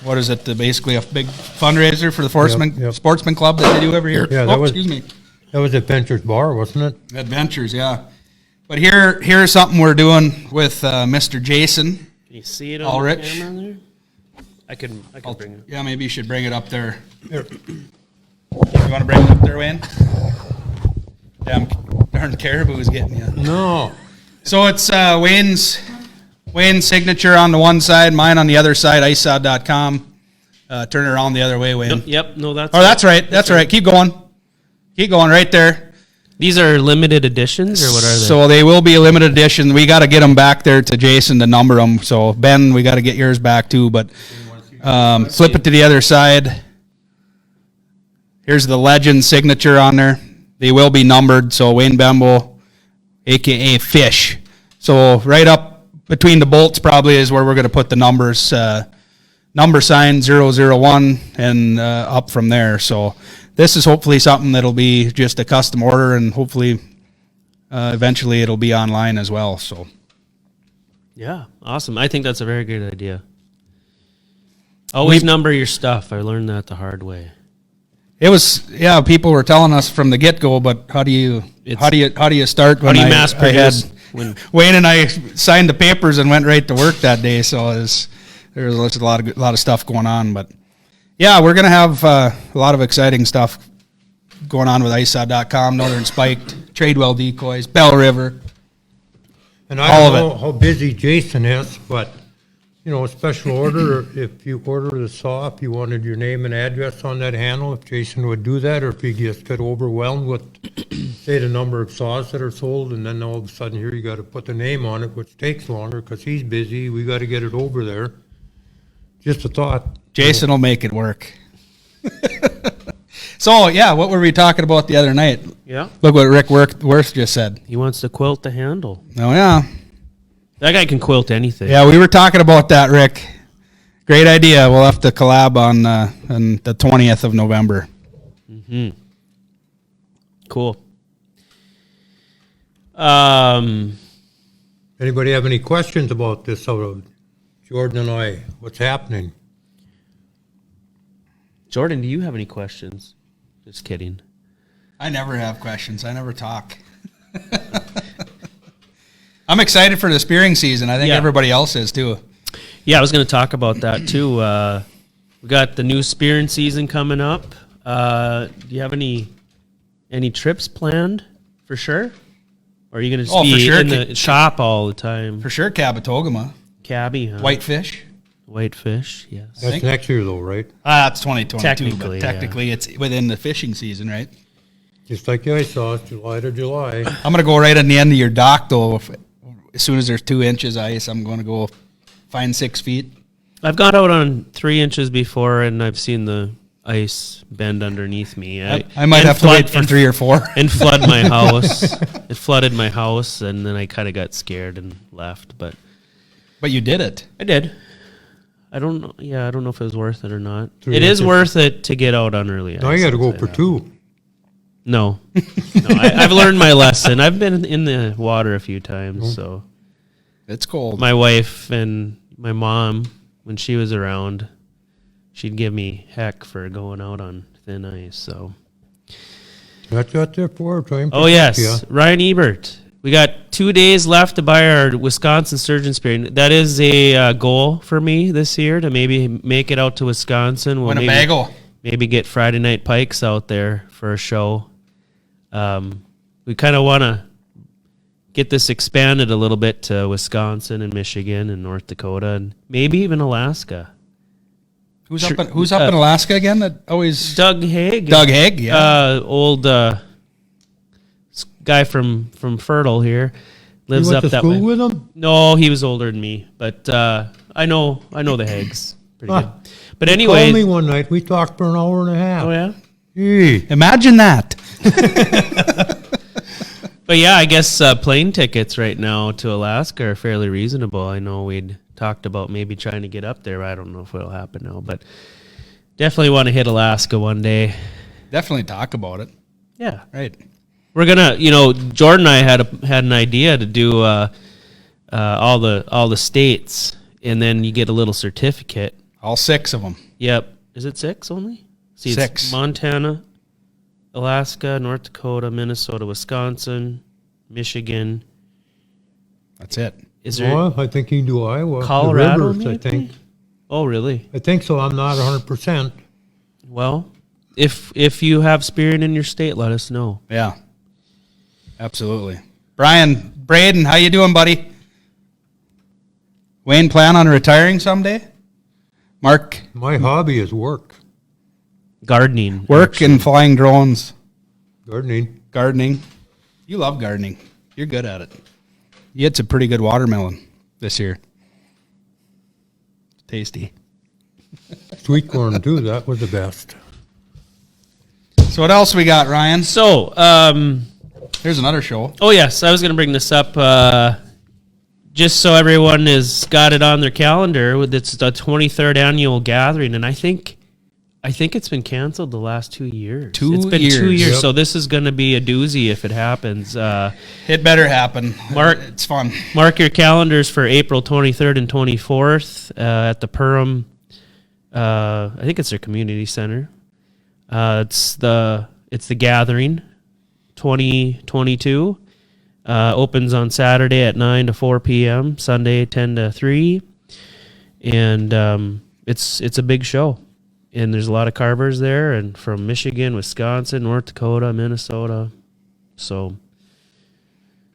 what is it? Basically a big fundraiser for the sportsman club that they do every year. Yeah, that was Adventures Bar, wasn't it? Adventures, yeah. But here's something we're doing with Mr. Jason. Can you see it on Allrich. the camera there? I can bring it. Yeah, maybe you should bring it up there. Here. You want to bring it up there, Wayne? Damn, darn caribou is getting you. No. So it's Wayne's signature on the one side, mine on the other side, icesod.com. Turn it around the other way, Wayne. Yep, no, that's... Oh, that's right. That's right. Keep going. Keep going right there. These are limited editions, or what are they? So they will be a limited edition. We got to get them back there to Jason to number them. So, Ben, we got to get yours back too, but flip it to the other side. Here's the legend signature on there. They will be numbered, so Wayne Benbo, a.k.a. Fish. So right up between the bolts probably is where we're going to put the numbers, number sign 001, and up from there. So this is hopefully something that'll be just a custom order, and hopefully eventually it'll be online as well. So yeah, awesome. I think that's a very good idea. Always number your stuff. I learned that the hard way. It was, people were telling us from the get-go, but how do you start? How do you mass produce? Wayne and I signed the papers and went right to work that day, so there was a lot of stuff going on. But yeah, we're gonna have a lot of exciting stuff going on with icesod.com, Northern Spiked, Tradewell Decoys, Bell River, and I don't know how busy Jason is, but a special order, if you order the saw, if you wanted your name and address on that handle, if Jason would do that, or if you just get overwhelmed with, say, the number of saws that are sold, and then all of a sudden here you got to put the name on it, which takes longer because he's busy. We got to get it over there. Just a thought. Jason will make it work. So, what were we talking about the other night? Yeah. Look what Rick Worth just said. He wants to quilt the handle. Oh, yeah. That guy can quilt anything. Yeah, we were talking about that, Rick. Great idea. We'll have to collab on the 20th of November. Mm-hmm. Cool. Anybody have any questions about this out of Jordan and I? What's happening? Jordan, do you have any questions? Just kidding. I never have questions. I never talk. I'm excited for the spearing season. I think everybody else is too. Yeah, I was going to talk about that too. We got the new spearing season coming up. Do you have any trips planned for sure? Or are you going to be in the shop all the time? For sure, Cabotogama. Cabby, huh? Whitefish. Whitefish, yes. That's next year though, right? It's 2022. Technically, it's within the fishing season, right? Just like I saw, July to July. I'm going to go right on the end of your dock though. As soon as there's 2 inches ice, I'm going to go find 6 feet. I've got out on 3 inches before, and I've seen the ice bend underneath me. I might have to wait for 3 or 4. And flood my house. It flooded my house, and then I kind of got scared and left. But you did it. I did. I don't know. Yeah, I don't know if it was worth it or not. It is worth it to get out on early ice. Now you got to go for 2. No, I've learned my lesson. I've been in the water a few times, so it's cold. My wife and my mom, when she was around, she'd give me heck for going out on thin ice. So that's out there for time. Oh yes, Ryan Ebert. We got 2 days left to buy our Wisconsin Sturgeon spearing. That is a goal for me this year to maybe make it out to Wisconsin. Win a bagel. Maybe get Friday Night Pikes out there for a show. We kind of want to get this expanded a little bit to Wisconsin and Michigan and North Dakota and maybe even Alaska. Who's up in Alaska again? That always Doug Haig. Doug Haig, yeah. Old guy from Fertile here lives you went up to that school way. With him? No, he was older than me, but I know the Haigs pretty good. But He anyway, called me one night. We talked for an hour and a half. Oh yeah. Gee. Imagine that. But yeah, I guess plane tickets right now to Alaska are fairly reasonable. I know we'd talked about maybe trying to get up there. I don't know if it'll happen now, but definitely want to hit Alaska one day. Definitely talk about it. Yeah, right. We're gonna, Jordan and I had an idea to do all the states, and then you get a little certificate All 6 of them. Yep. Is it 6 only? See, 6. It's Montana, Alaska, North Dakota, Minnesota, Wisconsin, Michigan. That's it. Is there Well, I think you can do Iowa. Colorado, the rivers, maybe? I think. Oh, really? I think so. I'm not 100%. Well, if you have spirit in your state, let us know. Yeah. Absolutely. Brian, Braden, how you doing, buddy? Wayne, plan on retiring someday? Mark, My hobby is work. Gardening. work and flying drones, Gardening. gardening. You love gardening. You're good at it. You had some pretty good watermelon this year. Tasty. Sweet corn, too. That was the best. So what else we got, Ryan? So, Here's another show. oh yes, I was going to bring this up just so everyone has got it on their calendar. It's the 23rd annual gathering, and I think it's been canceled the last 2 years. It's been 2 years, Yep. so this is going to be a doozy if it happens. It better happen. Mark- It's fun. Mark your calendars for April 23rd and 24th at the Perham. I think it's their community center. It's the gathering 2022. Opens on Saturday at 9 to 4 p.m. Sunday 10 to 3, and it's a big show. And there's a lot of carvers there, and from Michigan, Wisconsin, North Dakota, Minnesota. So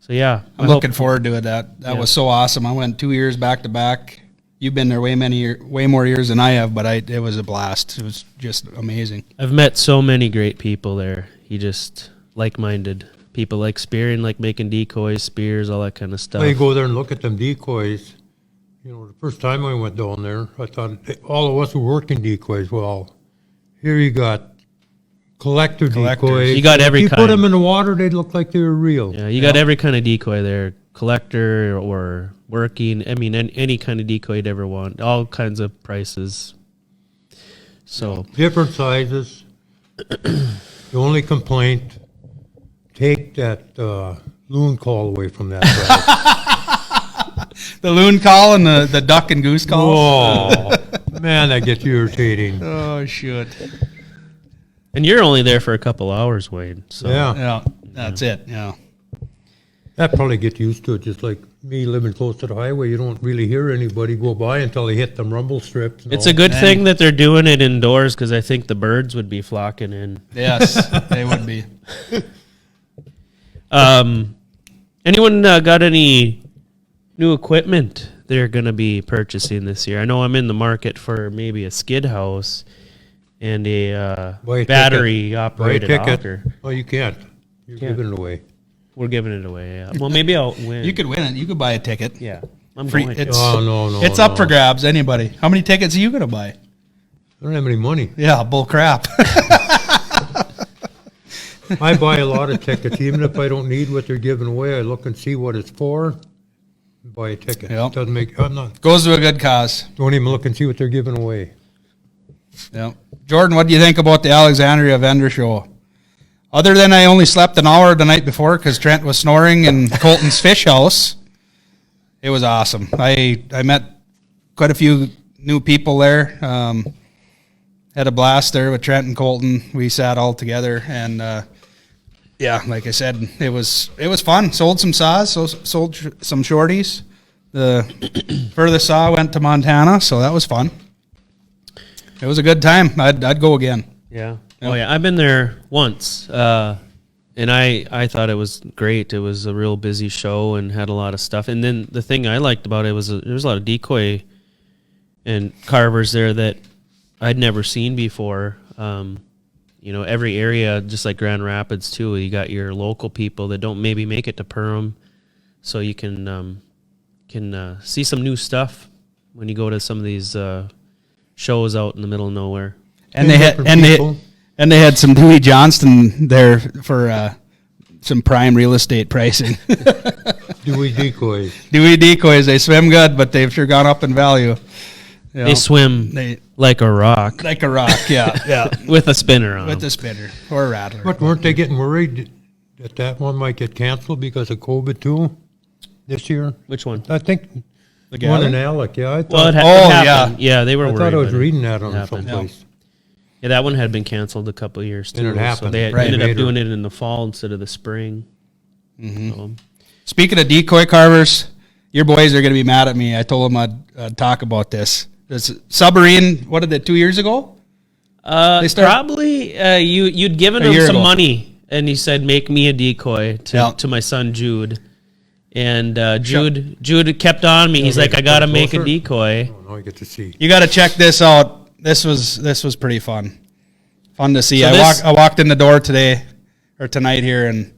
yeah, I'm looking forward to it. That Yeah. was so awesome. I went 2 years back to back. You've been there way more years than I have, but it was a blast. It was just amazing. I've met so many great people there. You just like-minded people, like spearing, like making decoys, spears, all that kind of stuff. Well, you go there and look at them decoys. You know, the first time I went down there, I thought all of us were working decoys. Well, here you got collectors. Decoys. You got every If you kind. put them in the water, they'd look like they were real. Yeah, you got every kind of decoy there, collector or working. I mean, any kind of decoy you'd ever want. All kinds of prices. So Different sizes. The only complaint, take that loon call away from that price. The loon call and the duck and goose call. Oh, man, that gets irritating. Oh, shoot. and you're only there for a couple hours, Wayne. So Yeah, Yeah, that's it. Yeah. that probably get used to it. Just like me living close to the highway, you don't really hear anybody go by until they hit them rumble strips. and it's all. a good And- thing that they're doing it indoors because I think the birds would be flocking in. Yes, they would be. Anyone got any new equipment they're going to be purchasing this year? I know I'm in the market for maybe a skid house and a Buy a battery Buy a operated ticket. auger. Oh, you can't. You're Can't. giving it away. We're giving it away. Yeah. Well, maybe I'll win. You could win it. You could buy a ticket. Yeah, I'm Free- going. it's- Oh, no. It's up for grabs. Anybody. How many tickets are you going to buy? I don't have any money. Yeah, bull crap. I buy a lot of tickets. Even if I don't need what they're giving away, I look and see what it's for, and buy a ticket. Yep. Doesn't make, I'm not, Goes to a good cause. don't even look and see what they're giving away. Yeah. Jordan, what do you think about the Alexandria vendor show? Other than I only slept an hour the night before because Trent was snoring in Colton's fish house, it was awesome. I met quite a few new people there. Had a blast there with Trent and Colton. We sat all together and yeah, like I said, it was fun. Sold some saws, sold some shorties. The furthest saw went to Montana, so that was fun. It was a good time. I'd go again. Yeah. Oh yeah, I've been there once, and I thought it was great. It was a real busy show and had a lot of stuff. And then the thing I liked about it was there was a lot of decoy and carvers there that I'd never seen before. You know, every area, just like Grand Rapids too, you got your local people that don't maybe make it to Perham, so you can see some new stuff when you go to some of these shows out in the middle of nowhere. And they had some Dewey Johnston there for some prime real estate pricing. Dewey Decoys. Dewey Decoys, they swim good, but they've sure gone up in value. You They know, swim like a rock like a rock, yeah. with a spinner on. With them. a spinner or a rattler. But weren't they getting worried that one might get canceled because of COVID too this year? Which one? I think The One in gather? Alec, yeah. I Well, thought, it happened. Yeah, they were I worried. thought I was but it reading that on happened. someplace. Yeah, that one had been canceled a couple of years too. And it So happened. they Right. ended up Later. doing it in the fall instead of the spring. So, Speaking of decoy carvers, your boys are going to be mad at me. I told them I'd talk about this. This submarine, what did it, 2 years ago? They start- probably you'd given A him year some ago. money, and he said, "Make me a decoy to my son Jude." And Jude kept on me. He's Yeah, like, make "I it got to come make a closer. decoy." Oh, now I get to see. You got to check this out. This was pretty fun. Fun to see. So I walked in the door tonight here, and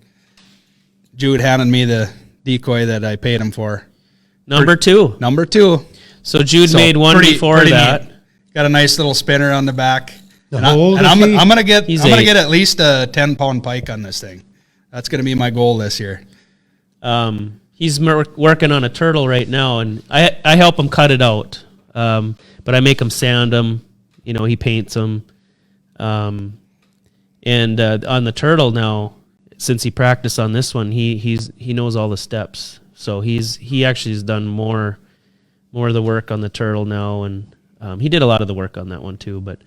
Jude handed me the decoy that I paid him for. Number 2. Number 2. So Jude So made one pretty- before pretty that. neat. Got a nice little spinner on the back. And how old is I'm he? gonna get He's I'm gonna 8. get at least a 10-pound pike on this thing. That's gonna be my goal this year. He's working on a turtle right now, and I help him cut it out. But I make him sand them. You know, he paints them. And on the turtle now, since he practiced on this one, he knows all the steps. So he actually has done more of the work on the turtle now, and he did a lot of the work on that one too. But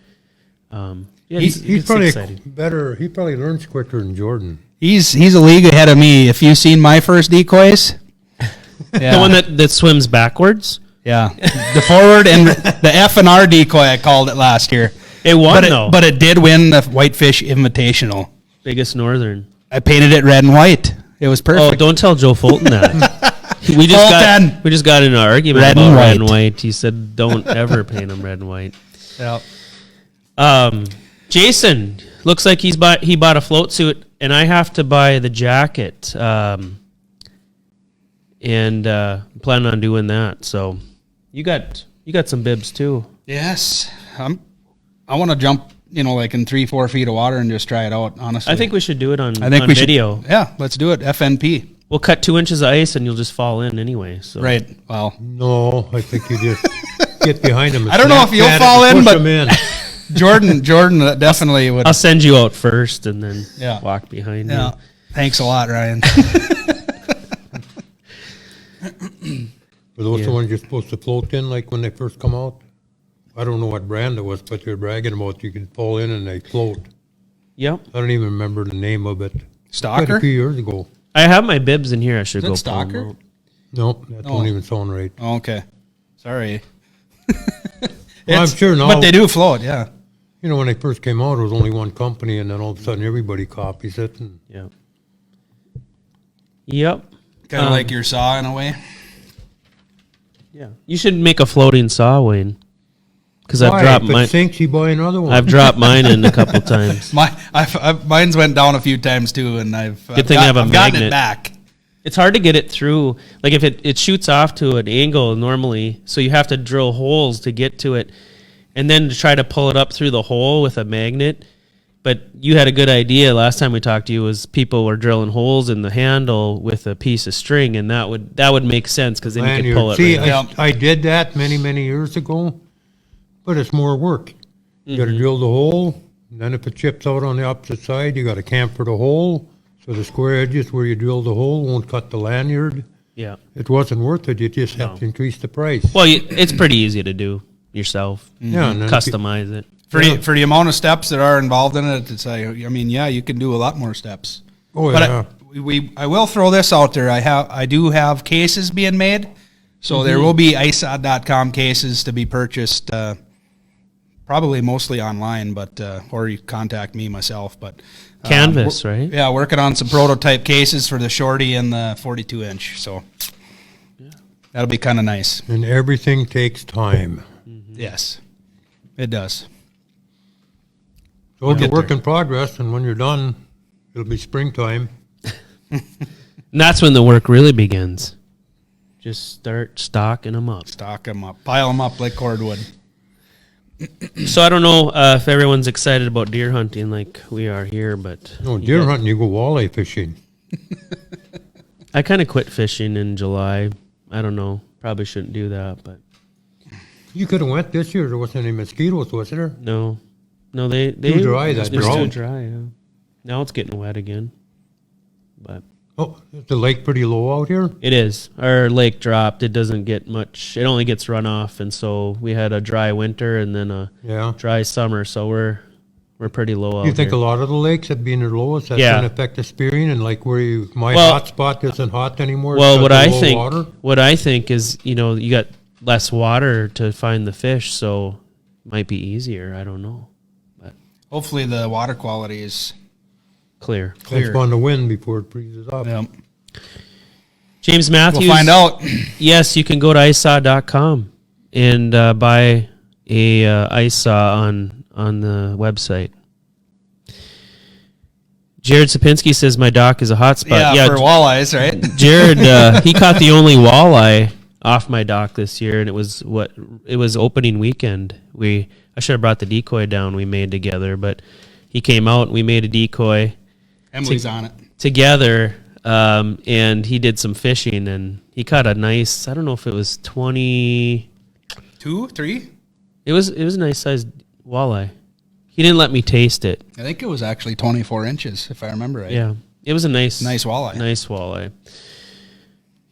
yeah, He's it's probably exciting. better. He probably learns quicker than Jordan. He's a league ahead of me. If you've seen my first decoys, The one that swims backwards. yeah, the forward and the F and R decoy I called it last year. It won But though. but it did win the Whitefish Invitational. Biggest northern. I painted it red and white. It was Oh, perfect. don't tell Joe Fulton that. we Fulton! just got in an argument Red about and red and white. white. He said, "Don't ever paint them red and white." Yeah. Jason looks like he bought a float suit, and I have to buy the jacket. And plan on doing that. So you got some bibs too. Yes, I want to jump, like in 3-4 feet of water and just try it out. Honestly, I think we should do it on we video. should. Yeah, let's do it. FNP. We'll cut 2 inches of ice, and you'll just fall in anyway. So Right. Well, No, I think you just get behind him. And I don't know if you'll snap at it fall and in, push but- him in. Jordan definitely would. I'll send you out first, and then Yeah. walk behind Yeah. you. Thanks a lot, Ryan. Were those Yeah. the ones you're supposed to float in, like when they first come out? I don't know what brand it was, but you're bragging about you can fall in and they float. Yep. I don't even remember the name of it. Quite a Stalker? few years ago. I have my bibs in here. I should Is it go Stalker? pull 'em out. No, that Oh. don't even sound right. Oh, okay. Sorry. Well, I'm sure now. But they do float, yeah. You know, when they first came out, it was only one company, and then all of a sudden everybody copies it. And Yep. Yep. Kind of like your saw in a way. Yeah. You should make a floating saw, Wayne. Because I've why? dropped If it mine. sinks, you buy another one. I've dropped mine in a couple times. Mine's went down a few times too, and I've thing I have a I've gotten magnet. it back. It's hard to get it through. Like if it shoots off to an angle normally, so you have to drill holes to get to it, and then to try to pull it up through the hole with a magnet. But you had a good idea last time we talked to you. Was people were drilling holes in the handle with a piece of string, and that would make sense because then you Lanyard. could pull it. See, right out. I did that many years ago, but it's more work. You Mm-hmm. got to drill the hole, and then if it chips out on the opposite side, you got to camfer the hole, so the square edges where you drill the hole won't cut the lanyard. Yeah. It wasn't worth it. You just have to increase the price. Well, it's pretty easy to do yourself. Yeah, and then if you- Customize it. For the amount of steps that are involved in it, it's like, I mean, yeah, you can do a lot more steps. Oh But yeah. I will throw this out there. I do have cases being made, so there will be isod.com cases to be purchased. Probably mostly online, but or you contact me myself. But Canvas, right? Yeah, working on some prototype cases for the shorty and the 42-inch. So that'll be kind of nice. And everything takes time. Yes, it does. So it's a get work there. in progress, and when you're done, it'll be springtime. And that's when the work really begins. Just start stocking them up. Stock them up, pile them up like cordwood. So I don't know if everyone's excited about deer hunting like we are here, but No, deer hunting, you go walleye fishing. I kind of quit fishing in July. I don't know. Probably shouldn't do that, but You could have went this year. There wasn't any mosquitoes, was there? no, they Too dry, that they're too drought. dry. Yeah. Now it's getting wet again, but Oh, is the lake pretty low out here? It is. Our lake dropped. It doesn't get much. It only gets runoff, and so we had a dry winter and then a dry summer. So we're pretty low out You think here. a lot of the lakes have been their lowest? That's Yeah. going to affect the spearing, and like my Well- hot spot isn't hot anymore. Well, because of low water? what I think is, you got less water to find the fish, so it might be easier. I don't know. But Hopefully the water quality is clear. It's on the wind before it freezes up. yeah. James Matthews. We'll find out. Yes, you can go to icesaw.com and buy a ice saw on the website. Jared Sapinski says my dock is a hot spot. Yeah, for walleyes, right? Jared, he caught the only walleye off my dock this year, and it was opening weekend. I should have brought the decoy down we made together, but he came out and we made a decoy. Emily's on it. Together, and he did some fishing, and he caught a nice, I don't know if it was 20. 2, 3? It was a nice sized walleye. He didn't let me taste it. I think it was actually 24 inches, if I remember right. Yeah. It was a nice walleye. Nice walleye.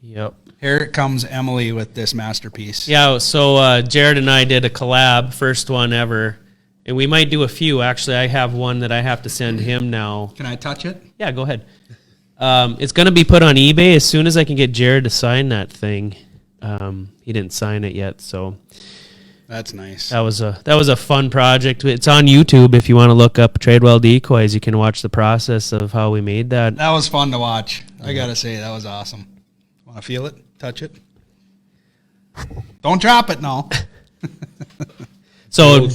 Yep. Here comes Emily with this masterpiece. Yeah, so Jared and I did a collab, first one ever. And we might do a few. Actually, I have one that I have to send him now. Can I touch it? Yeah, go ahead. It's going to be put on eBay as soon as I can get Jared to sign that thing. He didn't sign it yet, so that's nice. That was a fun project. It's on YouTube if you want to look up Tradewell Decoys. You can watch the process of how we made that. That was fun to watch. I gotta say, that was awesome. Want to feel it? Touch it? Don't drop it, no. So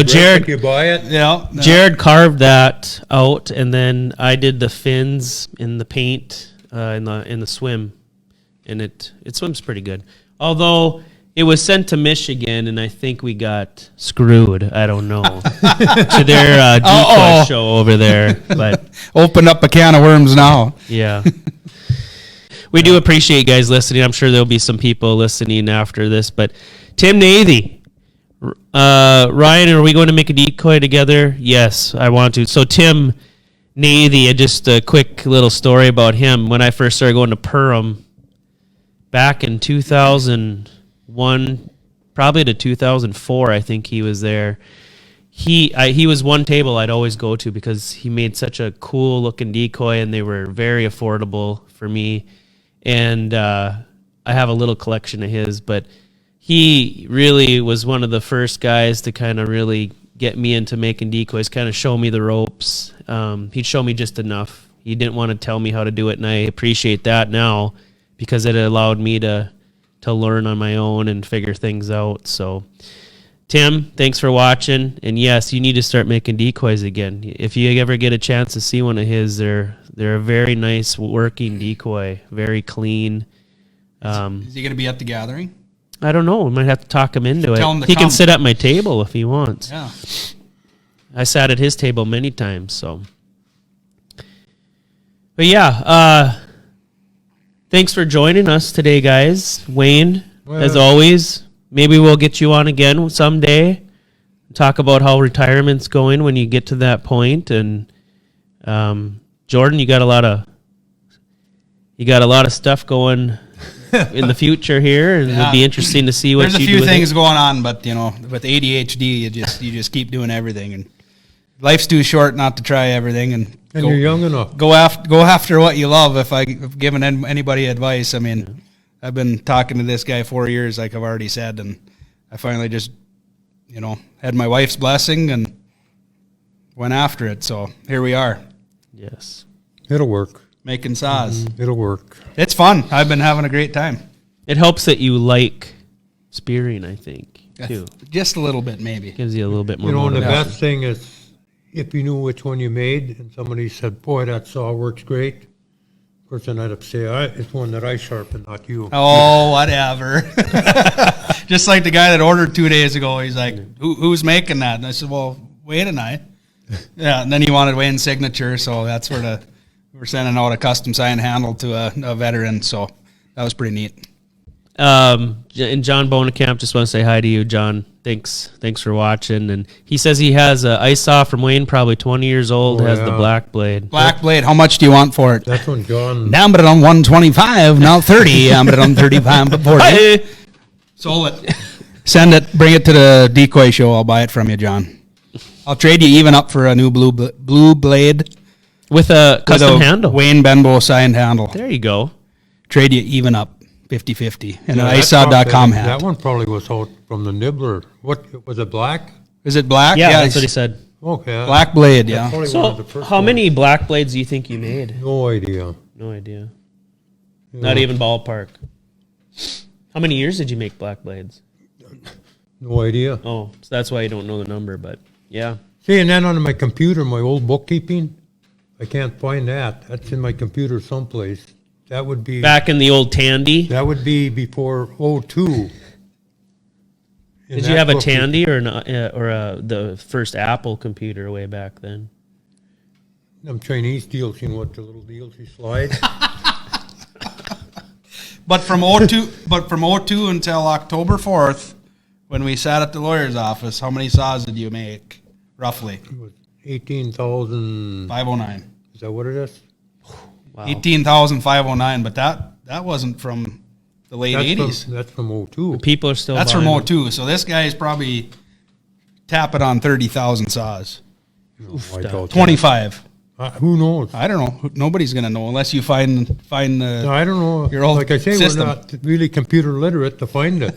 Jared, you buy it. Yeah. No. Jared carved that out, and then I did the fins in the paint in the swim, and it swims pretty good. Although it was sent to Michigan, and I think we got screwed. I don't know to their decoy show over there, but Open up a can of worms now. yeah. We do appreciate you guys listening. I'm sure there'll be some people listening after this, but Tim Nathy. Ryan, are we going to make a decoy together? Yes, I want to. So Tim Nathy, just a quick little story about him. When I first started going to Perham back in 2001, probably to 2004, I think he was there. He was one table I'd always go to because he made such a cool looking decoy, and they were very affordable for me. And I have a little collection of his, but he really was one of the first guys to kind of really get me into making decoys, kind of show me the ropes. He'd show me just enough. He didn't want to tell me how to do it, and I appreciate that now because it allowed me to learn on my own and figure things out. So, Tim, thanks for watching. And yes, you need to start making decoys again. If you ever get a chance to see one of his, they're a very nice working decoy, very clean. Is he going to be at the gathering? I don't know. We might have to talk him into Tell him it. to He can come. sit at my table if he wants. Yeah. I sat at his table many times, so. But yeah, thanks for joining us today, guys. Wayne, as always, maybe we'll get you on again someday. Talk about how retirement's going when you get to that point. And Jordan, you got a lot of stuff going in the future here, and it'll be interesting to see what There's you do. There's a few with things it. going on, but with ADHD, you just keep doing everything, and life's too short not to try everything. And you're young enough. Go after what you love. If I've given anybody advice, I mean, I've been talking to this guy 4 years, like I've already said, and I finally just had my wife's blessing and went after it. So here we are. Yes. It'll work. Making saws. It'll work. It's fun. I've been having a great time. It helps that you like spearing, I think, too. Just a little bit, maybe. Gives you a little bit more. And the motivation. best thing is if you knew which one you made and somebody said, boy, that saw works great. Of course, then I'd say, it's one that I sharpened, not you. Oh, whatever. Just like the guy that ordered 2 days ago. He's like, who's making that? And I said, well, Wayne and I. Yeah, and then he wanted Wayne's signature, so that's where we're sending out a custom sign handle to a veteran, so that was pretty neat. And John Bonecamp, just want to say hi to you, John. Thanks for watching. And he says he has a ice saw from Wayne, probably 20 years old, has the black blade. Black blade, how much do you want for it? That's when John... Now I'm it on 125, now 30. I'm it on 35, but 40. Sold it. Send it, bring it to the decoy show. I'll buy it from you, John. I'll trade you even up for a new blue blade. With a custom handle. Wayne Benbo signed handle. There you go. Trade you even up, 50-50. And an that's icesaw.com hat. That one probably was out from the nibbler. What, was it black? Is it black? Yeah, that's what he said. Okay. Black blade, yeah. Probably one So, of the first how ones. many black blades do you think you made? No idea. No idea. Not even ballpark. How many years did you make black blades? No idea. Oh, so that's why you don't know the number, but yeah. See, and then on my computer, my old bookkeeping, I can't find that. That's in my computer someplace. That would be... Back in the old Tandy? That would be before 02. Did you have a Tandy or the first Apple computer way back then? Them Chinese deals, you know what, the little deals you slide? But from 02 until October 4th, when we sat at the lawyer's office, how many saws did you make, roughly? It was 18,000... 509. Is that what it is? Wow. 18,509, but that wasn't from the late 80s. That's from 02. People are still That's buying from them. 02. So this guy's probably tapping on 30,000 saws. No, I doubt that. 25. Who knows? I don't know. Nobody's going to know unless you find the... No, I don't know. Your old like I say, system. we're not really computer literate to find it.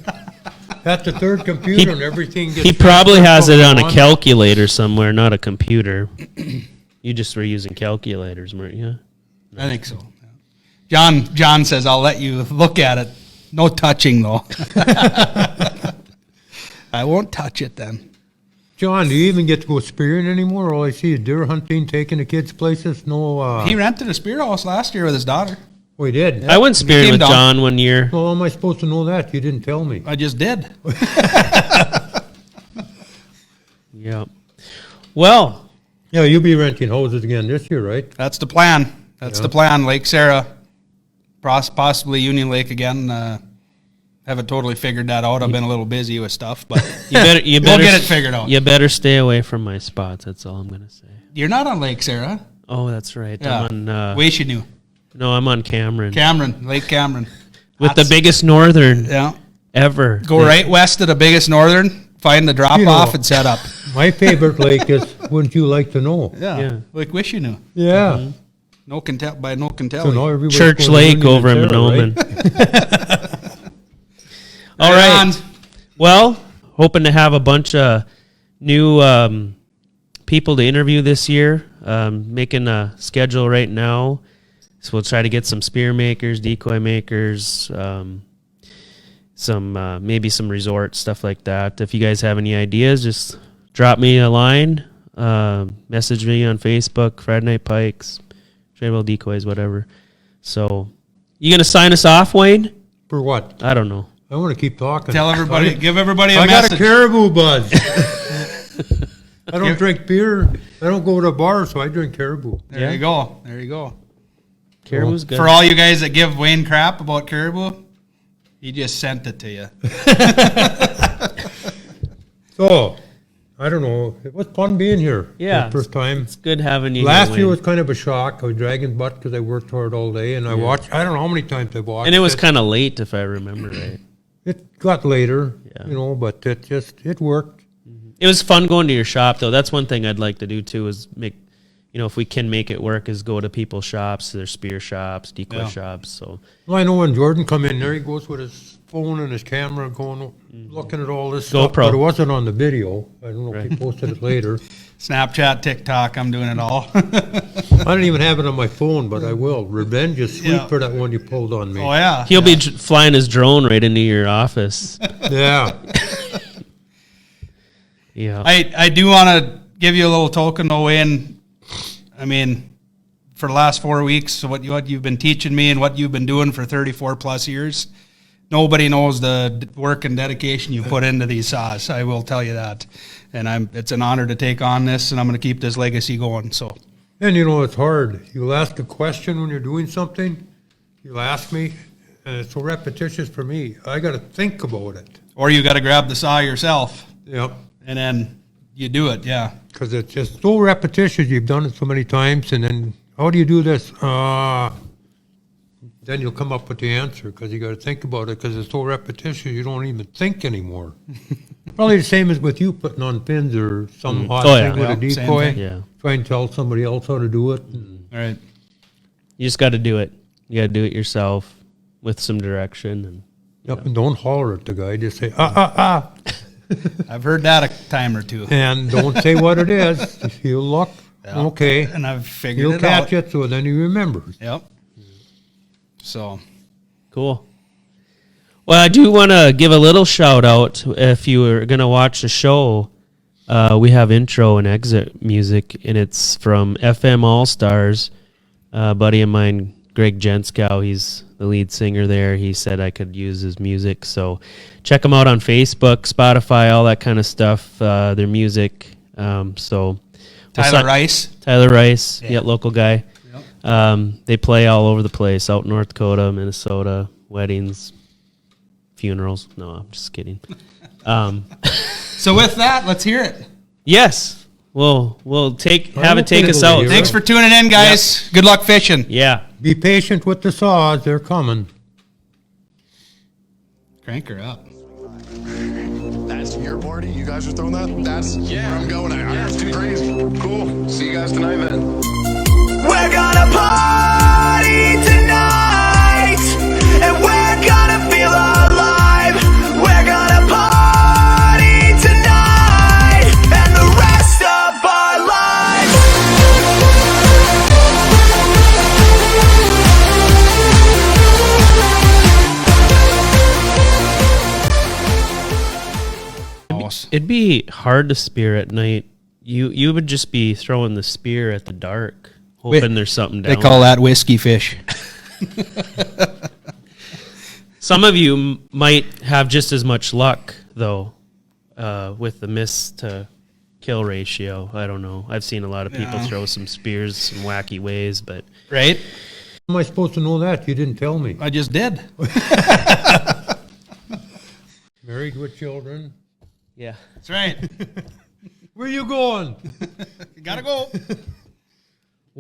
That's the third computer and everything gets... He probably has it on a on. calculator somewhere, not a computer. You just were using calculators, weren't you? I think so. John says, I'll let you look at it. No touching, though. I won't touch it then. John, do you even get to go spearing anymore? All I see is deer hunting, taking the kids places. No, He rented a spear house last year with his daughter. oh, he did? I went spearing came with down. John one year. Well, how am I supposed to know that? You didn't tell me. I just did. Yeah. Well, Yeah, you'll be renting houses again this year, right? That's the plan. That's Yeah. the plan. Lake Sarah, possibly Union Lake again. Haven't totally figured that out. I've been a little busy with stuff, but you we'll better get it figured out. You better stay away from my spots. That's all I'm gonna say. You're not on Lake Sarah. Oh, that's right. Yeah. I'm on. Washinu. No, I'm on Cameron Lake Cameron. with the That's- biggest northern Yeah. ever. Go right west of the biggest northern, find the drop You know. off and set up. My favorite lake is, wouldn't you like to know? Yeah. Like Washinu. Yeah. No contempt by no So contempt. now everybody's Church going to Lake Union over in Sarah, right? Monoman. All right. Well, hoping to have a bunch of new people to interview this year. Making a schedule right now. So we'll try to get some spear makers, decoy makers, some maybe some resort stuff like that. If you guys have any ideas, just drop me a line, message me on Facebook, Friday Night Pikes, Tradewell Decoys, whatever. So, you gonna sign us off, Wayne? For what? I don't know. I want to keep talking. Tell everybody, give everybody a I got message. a caribou buzz. I don't drink beer. I don't go to a bar, so I drink caribou. There you go. There you go. Caribou's good. For all you guys that give Wayne crap about caribou, he just sent it to you. So, I don't know. It was fun being here. Yeah. For the first time. It's good having you. Last here, year Wayne. was kind of a shock. I was dragging butt because I worked hard all day, and I watched. I don't know how many times I watched. and it was kind of late, if I remember right. It got later, Yeah. but it worked. It was fun going to your shop, though. That's one thing I'd like to do too. Is make, if we can make it work, is go to people's shops, their spear shops, decoy shops. So Well, I know when Jordan come in there, he goes with his phone and his camera, going looking at all this stuff. GoPro. But it wasn't on the video. I don't know if he posted it later. Snapchat, TikTok, I'm doing it all. I don't even have it on my phone, but I will. Revenge is sweet Yeah. for that one you pulled on me. Oh, yeah. he'll be flying his drone right into your office. Yeah. Yeah. I do want to give you a little token, though, Wayne. I mean, for the last 4 weeks, what you've been teaching me and what you've been doing for 34 plus years, nobody knows the work and dedication you put into these saws. I will tell you that. And it's an honor to take on this, and I'm going to keep this legacy going. So, And it's hard. You'll ask a question when you're doing something. You'll ask me, And it's so repetitious for me. I got to think about it. Or you got to grab the saw yourself. Yep. And then you do it, yeah. Because it's just so repetitious. You've done it so many times, and then how do you do this? Then you'll come up with the answer because you got to think about it because it's so repetitious you don't even think anymore. Probably the same as with you putting on pins or some odd thing with a decoy. Yeah. Try and tell somebody else how to do it. All right. You just got to do it. You got to do it yourself with some direction. And Yep, and don't holler at the guy. Just say, ah. I've heard that a time or two. And don't say what it is. He'll look, okay. And I've figured He'll it catch out. it, so then he remembers. Yep. So. Cool. Well, I do want to give a little shout out. If you were going to watch the show, we have intro and exit music, and it's from FM All Stars. A buddy of mine, Greg Jenskow, he's the lead singer there. He said I could use his music. So check them out on Facebook, Spotify, all that kind of stuff, their music. Tyler Rice. Tyler Rice, yeah, local guy. They play all over the place, out in North Dakota, Minnesota, weddings, funerals. No, I'm just kidding. So with that, let's hear it. Yes, we'll have it take us out. Thanks for tuning in, guys. Good luck fishing. Yeah. Be patient with the saws. They're coming. Crank her up. That's your party? You guys are throwing that? That's where I'm going. That's too crazy. Cool. See you guys tonight then. We're gonna party tonight, and we're gonna feel alive. We're gonna party tonight, and the rest of our lives. It'd be hard to spear at night. You would just be throwing the spear at the dark, hoping there's something down. They call that whiskey fish. Some of you might have just as much luck, though, with the miss to kill ratio. I don't know. I've seen a lot of people throw some spears some wacky ways, but Right? How am I supposed to know that? You didn't tell me. I just did. Married with children. yeah. That's right. Where you going? Gotta go.